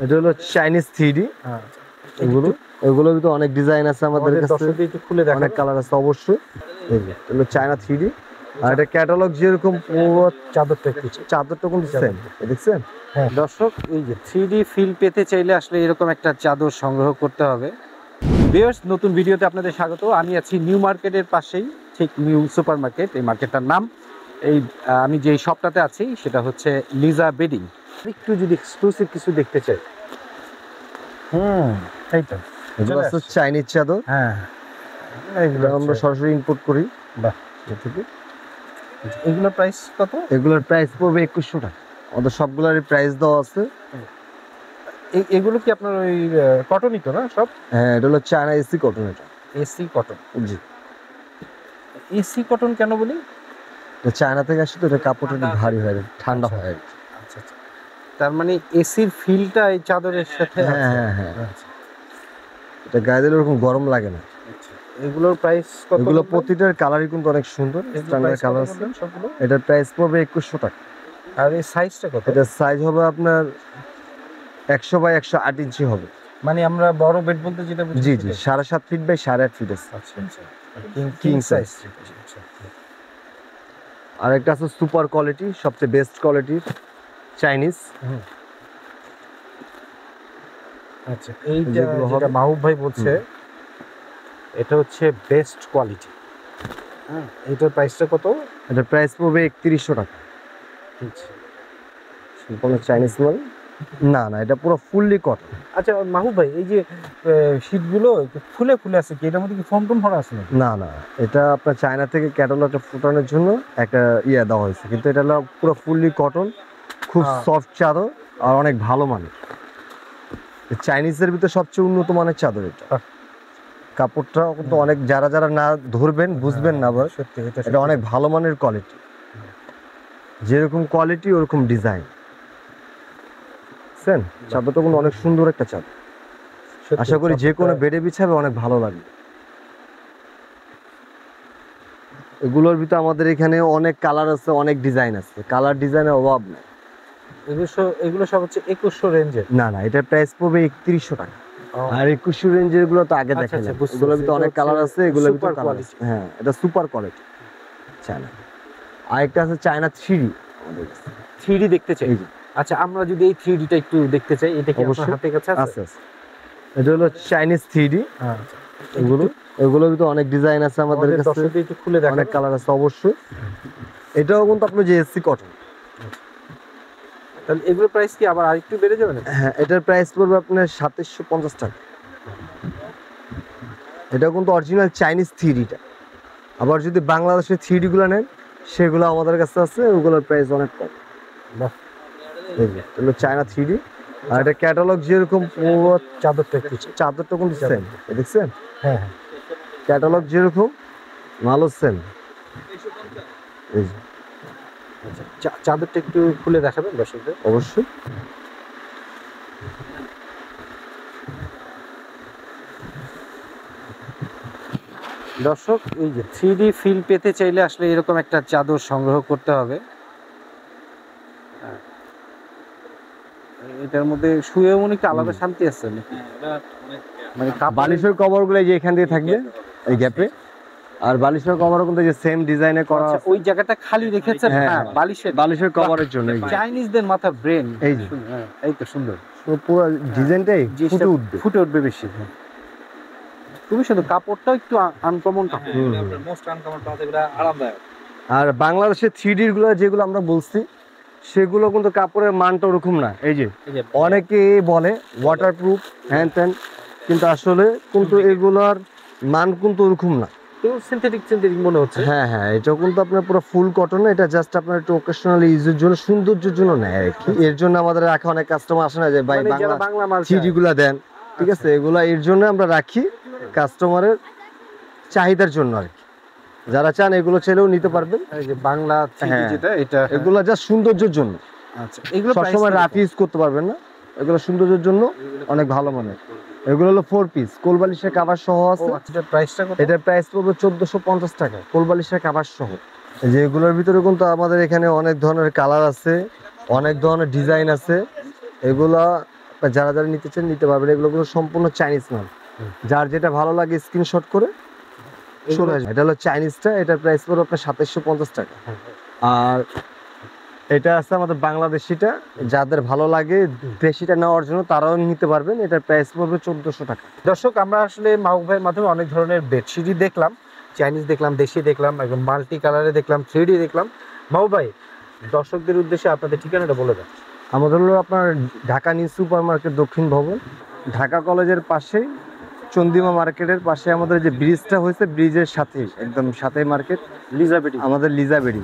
এটা হলো Chinese 3D। এগুলো এগুলোর ভিতরে অনেক ডিজাইন আছে আমাদের কাছে, অনেক কালার আছে অবশ্যই। এই যে এগুলো চায়না 3D। আর এটা ক্যাটালগ যেরকম পুরো চাদরটা কিন্তু সেম, দেখছেন? হ্যাঁ দর্শক, এই যে 3D ফিল পেতে চাইলে আসলে এরকম একটা চাদর সংগ্রহ করতে হবে। ভিউয়ার্স, নতুন ভিডিওতে আপনাদের স্বাগত। আমি আছি নিউ মার্কেটের পাশেই, ঠিক নিউ সুপার মার্কেট এই মার্কেটটার নাম। এই আমি যেই শপটাতে আছি সেটা হচ্ছে লিজা বেডিং। একটু যদি এক্সক্লুসিভ কিছু দেখতে চাই, এই তো এগুলো আছে চাইনিজ চাদর। হ্যাঁ, এগুলো আমরা সরাসরি ইম্পোর্ট করি। বাহ, এগুলোর প্রাইস কত? এগুলোর প্রাইস পড়বে 2100 টাকা। আমাদের সবগুলোরই প্রাইস দেওয়া আছে। এগুলো কি আপনার ওই কটনই তো না সব? হ্যাঁ, এটা হলো চায়না এসি কটন। এটা এসি কটন। জি, এসি কটন কেন বলি? চায়না থেকে আসে তো, এটা কাপড়টা একটু ভারী হয়, ঠান্ডা হয়। আচ্ছা আচ্ছা, তার মানে এসির ফিলটা এই চাদরের সাথে। হ্যাঁ হ্যাঁ হ্যাঁ, এটা গায়ে দিলে ওরকম গরম লাগে না। এগুলোর প্রাইস কত? এগুলো প্রতিটার কালারই কিন্তু অনেক সুন্দর, স্ট্যান্ডার্ড কালার আছে। এটার প্রাইস পড়বে 2100 টাকা। আর এই সাইজটা কত? এটার সাইজ হবে আপনার 100 বাই 108 ইঞ্চি হবে। মানে আমরা বড় বেড বলতে যেটা বুঝি। জি জি, 7.5 ফিট বাই 8.5 ফিট আছে। আচ্ছা আচ্ছা, কিং সাইজ। আর একটা আছে সুপার কোয়ালিটি, সবচেয়ে বেস্ট কোয়ালিটির চাইনিজ। আচ্ছা, এইটা যেটা মাহবুব ভাই বলছে এটা হচ্ছে বেস্ট কোয়ালিটি। হ্যাঁ, এটার প্রাইসটা কত? এটার প্রাইস পড়বে 3100 টাকা। সম্পূর্ণ চাইনিজ মাল। না না, এটা পুরো ফুললি কটন। আচ্ছা মাহবুব ভাই, এই যে শীটগুলো ফুলে ফুলে আছে কি, এটার মধ্যে কি ফোম টোম ভরা আছে নাকি? না না, এটা আপনার চায়না থেকে ক্যাটালগটা ফুটানোর জন্য একটা দেওয়া হয়েছে, কিন্তু এটা হলো পুরো ফুললি কটন, খুব সফট চাদর আর অনেক ভালো মানের। চাইনিজের ভিতরে সবচেয়ে উন্নত মানের চাদর এটা। কাপড়টা কিন্তু অনেক, যারা যারা না ধরবেন বুঝবেন না, আবার সত্যি এটা অনেক ভালো মানের কোয়ালিটি। যেরকম কোয়ালিটি ওরকম ডিজাইন। চাদরটা কিন্তু অনেক সুন্দর একটা চাদর। আশা করি যে কোনো বেডে বিছাবে অনেক ভালো লাগবে। এগুলোর ভিতরে আমাদের এখানে অনেক কালার আছে, অনেক ডিজাইন আছে, কালার ডিজাইনের অভাব নেই। এগুলো সব হচ্ছে 2100 রেঞ্জের। না না, এটার প্রাইস পড়বে 3100 টাকা। আর 2100 রেঞ্জের গুলো তো আগে দেখালাম। এগুলোর ভিতরে অনেক কালার আছে, এগুলোর ভিতরে কালার আছে। হ্যাঁ, এটা সুপার কোয়ালিটি চায়না। আরেকটা আছে চায়না 3D। 3D দেখতে চাই। আচ্ছা, আমরা যদি এই 3Dটা একটু দেখতে চাই, এটা কি আপনার হাতের কাছে আছে? আছে। এটা হলো চাইনিজ 3D। এগুলোর ভিতরে অনেক ডিজাইন আছে আমাদের কাছে, একটু খুলে দেখেন, অনেক কালার আছে অবশ্যই। এটাও কিন্তু আপনার যে এসি কটন। তাহলে এগুলোর প্রাইস কি আবার আরেকটু বেড়ে যাবে না? হ্যাঁ, এটার প্রাইস পড়বে আপনার 2750 টাকা। এটা কিন্তু অরিজিনাল চাইনিজ 3Dটা। আবার যদি বাংলাদেশের 3D গুলো নেন, সেগুলো আমাদের কাছে আছে, ওগুলোর প্রাইস অনেক কম। এগুলো চায়না 3D। আর এটা ক্যাটালগ যেরকম পুরো চাদরটা কিন্তু সেম, দেখছেন? হ্যাঁ হ্যাঁ, ক্যাটালগ যেরকম মালও সেম। চাদরটা একটু খুলে দেখাবেন দর্শকদের? অবশ্যই। দর্শক, এই যে 3D ফিল পেতে চাইলে আসলে এরকম একটা চাদর সংগ্রহ করতে হবে। এটার মধ্যে শুয়ে মনে কি আলাদা শান্তি আছে নাকি? মানে বালিশের কভার গুলো যে এখান দিয়ে থাকবে এই গ্যাপে, আর বালিশের কভারও কিন্তু যে সেম ডিজাইনে করা আছে। ওই জায়গাটা খালি রেখেছেন। হ্যাঁ, বালিশের কভারের জন্য। চাইনিজদের মাথা ব্রেন। এই যে এই তো সুন্দর, পুরো ডিজাইনটাই ফুটে উঠবে বেশি। তুমি শুধু কাপড়টা একটু আনকমন কাপড়, মোস্ট আনকমন পাওয়া যায়, আরামদায়ক। আর বাংলাদেশের 3D গুলো যেগুলো আমরা বলছি, সেগুলো কিন্তু কাপড়ের মানটা ওরকম না। এই যে অনেকে বলে ওয়াটারপ্রুফ হ্যান ত্যান, কিন্তু আসলে কিন্তু এগুলোর মান কিন্তু ওরকম না, সিনথেটিক মনে হচ্ছে। হ্যাঁ হ্যাঁ, এটা কিন্তু আপনার পুরো ফুল কটন। এটা জাস্ট আপনার একটু অকেশনালি ইউজের জন্য, সৌন্দর্যের জন্য নেয় আর কি। এর জন্য আমাদের রাখা অনেক কাস্টমার আসে না যে ভাই বাংলা 3D গুলা দেন, ঠিক আছে? এগুলা এর জন্য আমরা রাখি, কাস্টমারের চাহিদার জন্য আর কি। যারা চান এগুলো চাইলেও নিতে পারবেন। এই যে বাংলা 3D যেটা, এটা এগুলো জাস্ট সৌন্দর্যের জন্য। আচ্ছা, এগুলো সবসময় রাফ ইউজ করতে পারবেন না, এগুলো সৌন্দর্যের জন্য অনেক ভালো মানের। এগুলো হলো 4 পিস, কোলবালিশের কভার সহ আছে। এটার প্রাইসটা কত? এটার প্রাইস পড়বে 1450 টাকা, কোলবালিশের কভার সহ। যে এগুলোর ভিতরে কিন্তু আমাদের এখানে অনেক ধরনের কালার আছে, অনেক ধরনের ডিজাইন আছে। এগুলা বা যারা যারা নিতে চান নিতে পারবেন। এগুলো কোনো সম্পূর্ণ চাইনিজ মাল, যার যেটা ভালো লাগে স্ক্রিনশট করে চলে আসবে। এটা হলো চাইনিজটা, এটার প্রাইস পড়বে আপনার 2750 টাকা। আর এটা আছে আমাদের বাংলাদেশিটা, যাদের ভালো লাগে দেশিটা নেওয়ার জন্য তারাও নিতে পারবেন। এটার প্রাইস পড়বে 1400 টাকা। দর্শক, আমরা আসলে মাহবুব ভাইয়ের মাধ্যমে অনেক ধরনের বেডশিটই দেখলাম, চাইনিজ দেখলাম, দেশি দেখলাম, একদম মাল্টি কালারে দেখলাম, 3D দেখলাম। মাহবুব ভাই, দর্শকদের উদ্দেশ্যে আপনাদের ঠিকানাটা বলে দেন। আমাদের হলো আপনার ঢাকা নিউ সুপার মার্কেট দক্ষিণ ভবন, ঢাকা কলেজের পাশেই, চন্দিমা মার্কেটের পাশে আমাদের যে ব্রিজটা হয়েছে, ব্রিজের সাথেই একদম সাথে মার্কেট, লিজা বেডি। আমাদের লিজা বেডি।